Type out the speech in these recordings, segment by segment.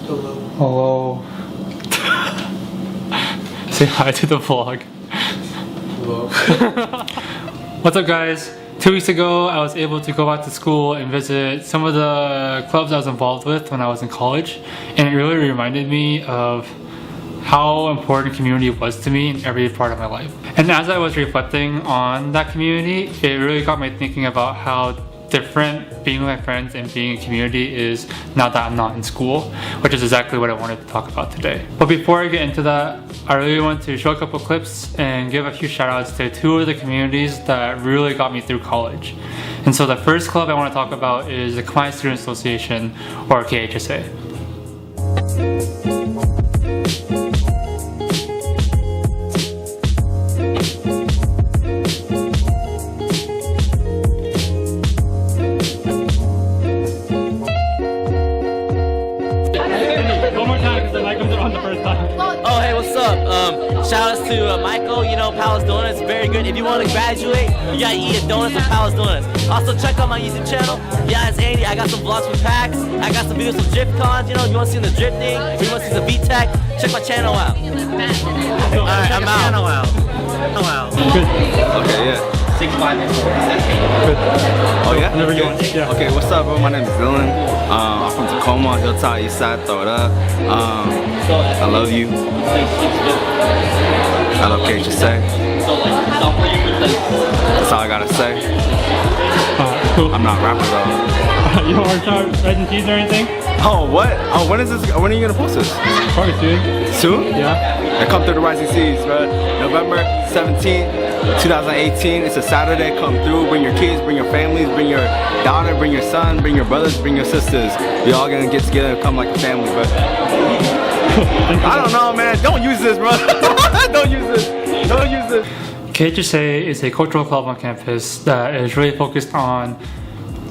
Hello. Say hi to the vlog. Hello. What's up, guys? 2 weeks ago, I was able to go back to school and visit some of the clubs I was involved with when I was in college, and it really reminded me of how important community was to me in every part of my life. And as I was reflecting on that community, it really got me thinking about how different being with my friends and being in community is now that I'm not in school, which is exactly what I wanted to talk about today. But before I get into that, I really want to show a couple clips and give a few shout outs to two of the communities that really got me through college. And so the first club I want to talk about is the Canals Student Association, or KHSA. Oh, hey, what's up? Shout outs to Michael, you know, Palace Donuts, very good. If you want to graduate, you gotta eat at donuts at Palace Donuts. Also, check out my YouTube channel. Yeah, it's Andy. I got some vlogs from PAX. I got some videos from drift cons, you know, if you want to see the drifting, if you want to see the beat tech, check my channel out. Alright, I'm out. Good. Okay, yeah. 6'5". Good. Oh yeah? Whenever you want. Yeah. Okay, what's up, bro? My name is Dylan. I'm from Tacoma, Hilltop, Eastside, throw it up. I love you. I love KHSA. That's all I gotta say. Cool. I'm not a rapper though. You don't want to start Red and Cheese or anything? Oh, what? Oh, when is this? When are you gonna post this? Probably soon. Soon? Yeah. I come through the Rising Seas, bro. November 17th, 2018. It's a Saturday. Come through. Bring your kids, bring your families, bring your daughter, bring your son, bring your brothers, bring your sisters. We all gonna get together and come like a family, bro. I don't know, man. Don't use this, bro. Don't use this. Don't use this. KHSA is a cultural club on campus that is really focused on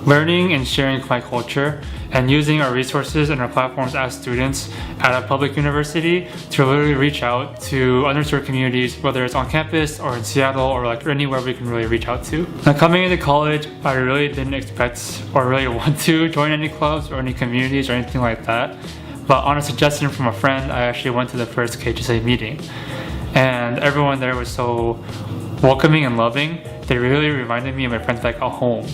learning and sharing Khmer culture and using our resources and our platforms as students at a public university to really reach out to underserved communities, whether it's on campus or in Seattle or like anywhere we can really reach out to. Now, coming into college, I really didn't expect or really want to join any clubs or any communities or anything like that. But on a suggestion from a friend, I actually went to the first KHSA meeting. And everyone there was so welcoming and loving. They really reminded me of my friends back at home.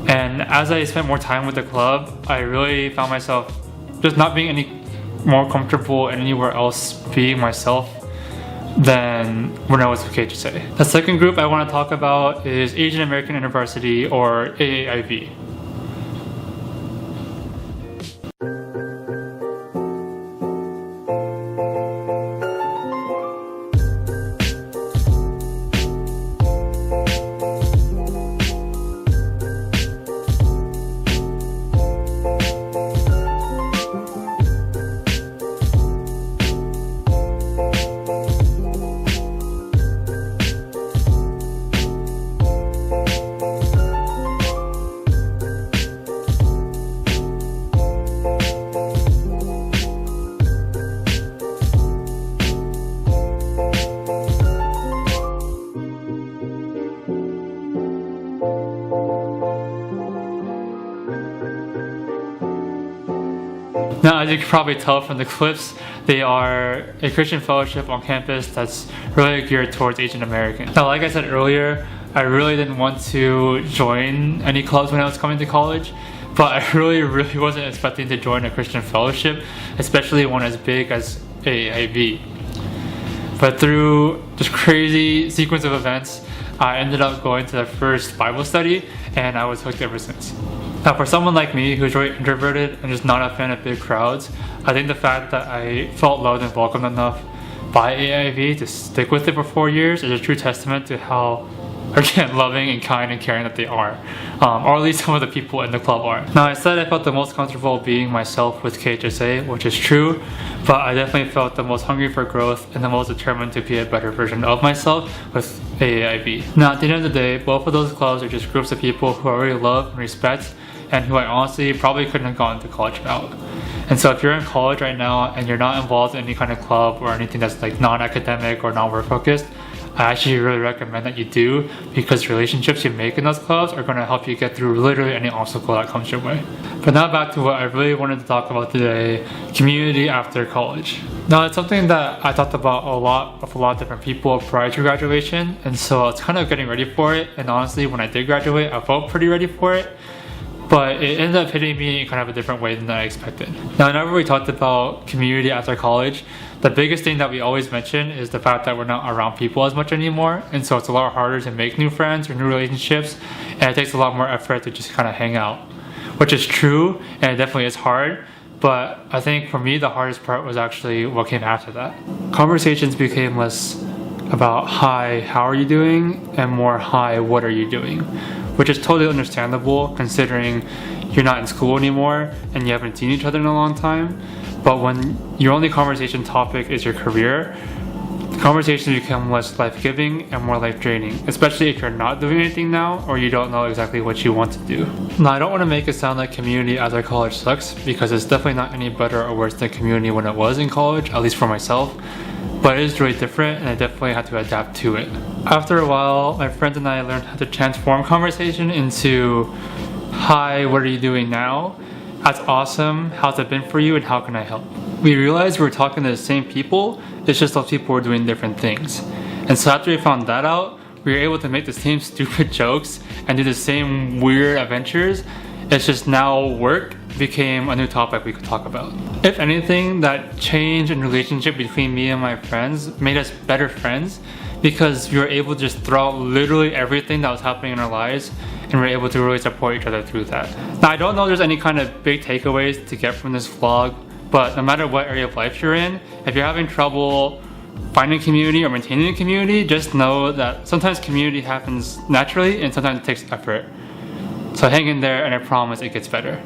And as I spent more time with the club, I really found myself just not being any more comfortable anywhere else being myself than when I was with KHSA. The second group I want to talk about is Asian American University, or AAIV. Now, as you can probably tell from the clips, they are a Christian fellowship on campus that's really geared towards Asian Americans. Now, like I said earlier, I really didn't want to join any clubs when I was coming to college, but I really wasn't expecting to join a Christian fellowship, especially one as big as AAIV. But through this crazy sequence of events, I ended up going to the first Bible study, and I was hooked ever since. Now, for someone like me who's really introverted and just not a fan of big crowds, I think the fact that I felt loved and welcomed enough by AIV to stick with it for 4 years is a true testament to how, again, loving and kind and caring that they are, or at least some of the people in the club are. Now, I said I felt the most comfortable being myself with KHSA, which is true, but I definitely felt the most hungry for growth and the most determined to be a better version of myself with AAIV. Now, at the end of the day, both of those clubs are just groups of people who I really love and respect, and who I honestly probably couldn't have gone to college without. And so if you're in college right now and you're not involved in any kind of club or anything that's like non-academic or non-work focused, I actually really recommend that you do, because relationships you make in those clubs are going to help you get through literally any obstacle that comes your way. But now back to what I really wanted to talk about today, community after college. Now it's something that I talked about a lot of different people prior to graduation, and so I was kind of getting ready for it, and honestly when I did graduate I felt pretty ready for it. But it ended up hitting me in kind of a different way than I expected. Now, whenever we talked about community after college, the biggest thing that we always mention is the fact that we're not around people as much anymore, and so it's a lot harder to make new friends or new relationships, and it takes a lot more effort to just kind of hang out, which is true, and it definitely is hard. But I think for me, the hardest part was actually what came after that. Conversations became less about, hi, how are you doing? And more, hi, what are you doing? Which is totally understandable considering you're not in school anymore and you haven't seen each other in a long time. But when your only conversation topic is your career, the conversations become less life-giving and more life-draining, especially if you're not doing anything now or you don't know exactly what you want to do. Now, I don't want to make it sound like community after college sucks, because it's definitely not any better or worse than community when it was in college, at least for myself. But it is really different, and I definitely had to adapt to it. After a while, my friends and I learned how to transform conversation into, hi, what are you doing now? That's awesome, how's it been for you, and how can I help? We realized we were talking to the same people, it's just those people were doing different things. And so after we found that out, we were able to make the same stupid jokes and do the same weird adventures. It's just now work became a new topic we could talk about. If anything, that change in relationship between me and my friends made us better friends, because we were able to just throw out literally everything that was happening in our lives, and we were able to really support each other through that. Now, I don't know if there's any kind of big takeaways to get from this vlog, but no matter what area of life you're in, if you're having trouble finding community or maintaining a community, just know that sometimes community happens naturally and sometimes it takes effort. So hang in there, and I promise it gets better.